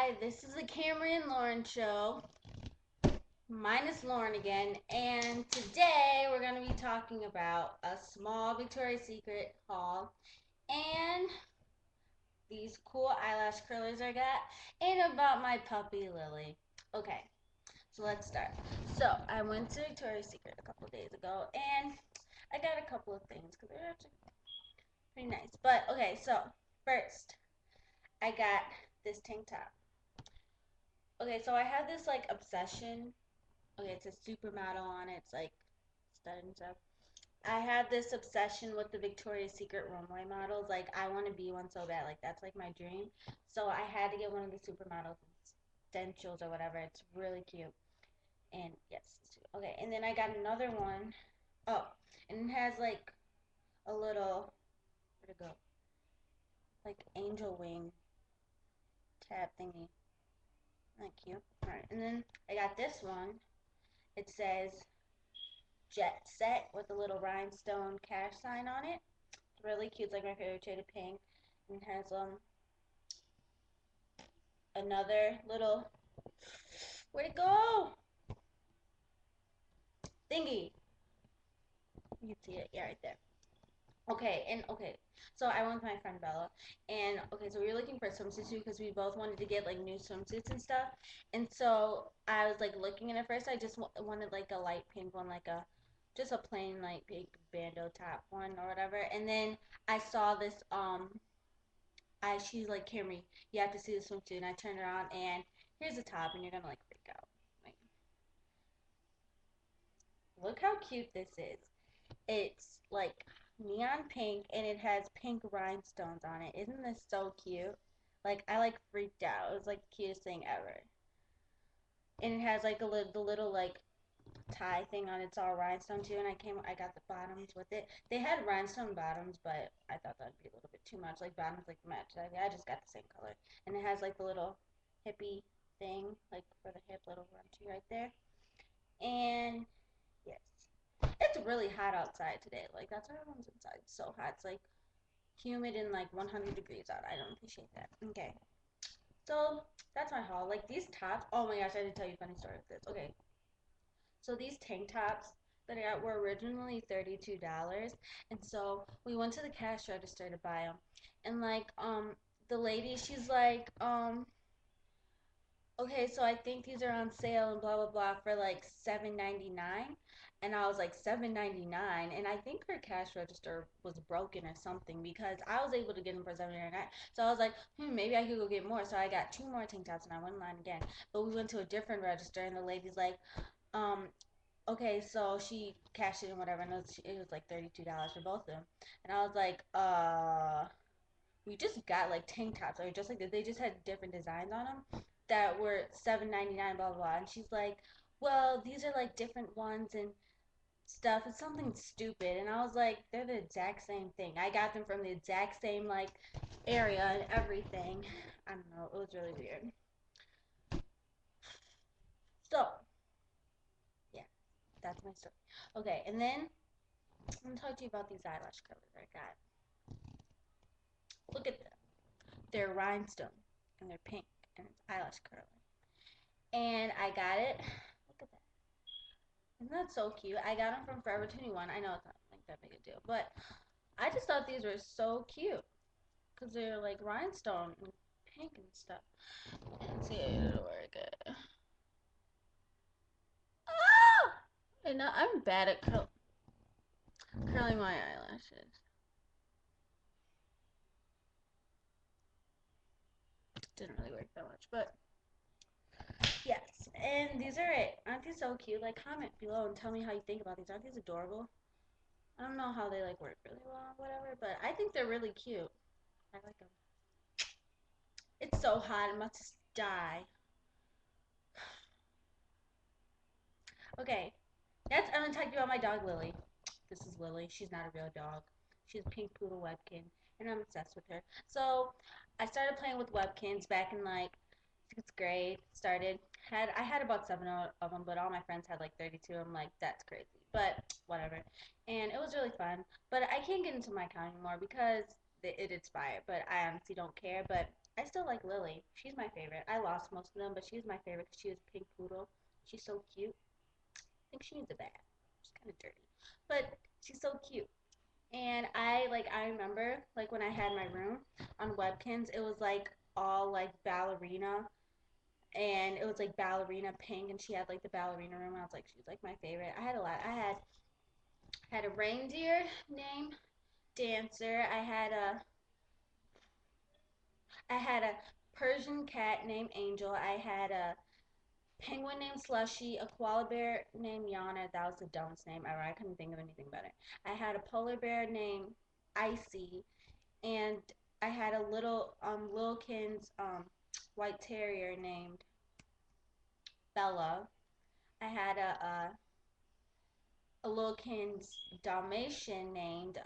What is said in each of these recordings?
Hi, this is the Camri and Lauren show. Minus Lauren again, and today we're going to be talking about a small Victoria's Secret haul and these cool eyelash curlers I got, and about my puppy Lily. Okay, so let's start. So I went to Victoria's Secret a couple days ago, and I got a couple of things because they're actually pretty nice. But okay, so first I got this tank top. Okay, so I have this like obsession. Okay, it says supermodel on it. It's like stud and stuff. I have this obsession with the Victoria's Secret runway models. Like, I want to be one so bad. Like, that's like my dream. So I had to get one of the supermodels essentials or whatever. It's really cute. And yes, it's cute. Okay, and then I got another one. Oh, and it has like a little, where'd it go? Like angel wing tab thingy. Isn't that cute? Alright, and then I got this one. It says Jet Set with a little rhinestone cash sign on it. It's really cute. It's like my favorite shade of pink. And it has another little, where'd it go? Thingy. You can see it, yeah, right there. Okay, so I went with my friend Bella, and okay, so we were looking for swimsuits because we both wanted to get like new swimsuits and stuff, and so I was like looking, and at first I just wanted like a light pink one, like a just a plain like pink bandeau top one or whatever, and then I saw this she's like, Camri, you have to see this swimsuit, and I turned around and here's the top, and you're gonna like freak out. Like, look how cute this is. It's like neon pink and it has pink rhinestones on it. Isn't this so cute? Like, I like freaked out. It was like the cutest thing ever. And it has like the little like tie thing on it. It's all rhinestone too. And I got the bottoms with it. They had rhinestone bottoms, but I thought that'd be a little bit too much. Like bottoms like match. I just got the same color. And it has like the little hippie thing, like for the hip, little runchy right there. And yes, it's really hot outside today. Like, that's why everyone's inside. It's so hot. It's like humid and like 100 degrees out. I don't appreciate that. Okay. So that's my haul. Like, these tops. Oh my gosh, I didn't tell you a funny story with this. Okay. So these tank tops that I got were originally $32. And so we went to the cash register to buy them. And like, the lady, she's like, okay, so I think these are on sale and blah blah blah for like $7.99, and I was like $7.99, and I think her cash register was broken or something because I was able to get them for $7.99. So I was like, maybe I could go get more. So I got two more tank tops and I went in line again. But we went to a different register and the lady's like, um, okay, so she cashed it and whatever, and it was like $32 for both of them, and I was like, we just got like tank tops or just like this. They just had different designs on them that were $7.99, blah blah. And she's like, well, these are like different ones and stuff. It's something stupid. And I was like, they're the exact same thing. I got them from the exact same like area and everything. I don't know. It was really weird. So yeah, that's my story. Okay, and then I'm gonna talk to you about these eyelash curlers I got. Look at them. They're rhinestone and they're pink and it's eyelash curler. And I got it. Look at that. Isn't that so cute? I got them from Forever 21. I know it's not like that big a deal, but I just thought these were so cute because they're like rhinestone and pink and stuff. Let's see if it'll work. Ah! And I'm bad at curling my eyelashes. Didn't really work that much, but yes. And these are it. Aren't these so cute? Like, comment below and tell me how you think about these. Aren't these adorable? I don't know how they like work really well, or whatever, but I think they're really cute. I like them. It's so hot. I'm about to die. Okay, I'm gonna talk to you about my dog Lily. This is Lily. She's not a real dog. She's a pink poodle webkin, and I'm obsessed with her. So I started playing with webkins back in like sixth grade. I had about seven of them, but all my friends had like 32. I'm like, that's crazy, but whatever. And it was really fun. But I can't get into my account anymore because it expired. But I honestly don't care. But I still like Lily. She's my favorite. I lost most of them, but she's my favorite because she was a pink poodle. She's so cute. I think she needs a bath. She's kind of dirty, but she's so cute. And I remember like when I had my room on Webkins, it was like all like ballerina, and it was like ballerina pink, and she had like the ballerina room. And I was like, she's like my favorite. I had a lot. I had a reindeer named Dancer. I had a Persian cat named Angel. I had a penguin named Slushy, a koala bear named Yana. That was the dumbest name ever. I couldn't think of anything better. I had a polar bear named Icy, and I had a Lilkin's white terrier named Bella. I had a Lilkin's Dalmatian named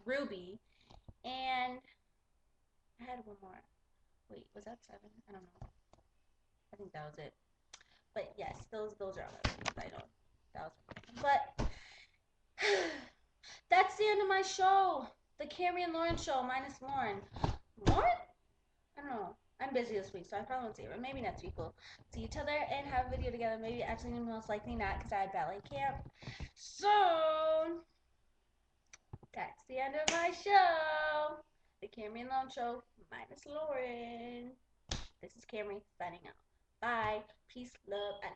Ruby, and I had one more. Wait, was that 7? I don't know. I think that was it. But yes, those are all the things I know. That was, but that's the end of my show. The Camri and Lauren show minus Lauren. Lauren? I don't know. I'm busy this week, so I probably won't see her. Maybe next week we'll see each other and have a video together. Maybe actually most likely not because I had ballet camp. So that's the end of my show. The Camri and Lauren show minus Lauren. This is Camri signing out. Bye. Peace, love, and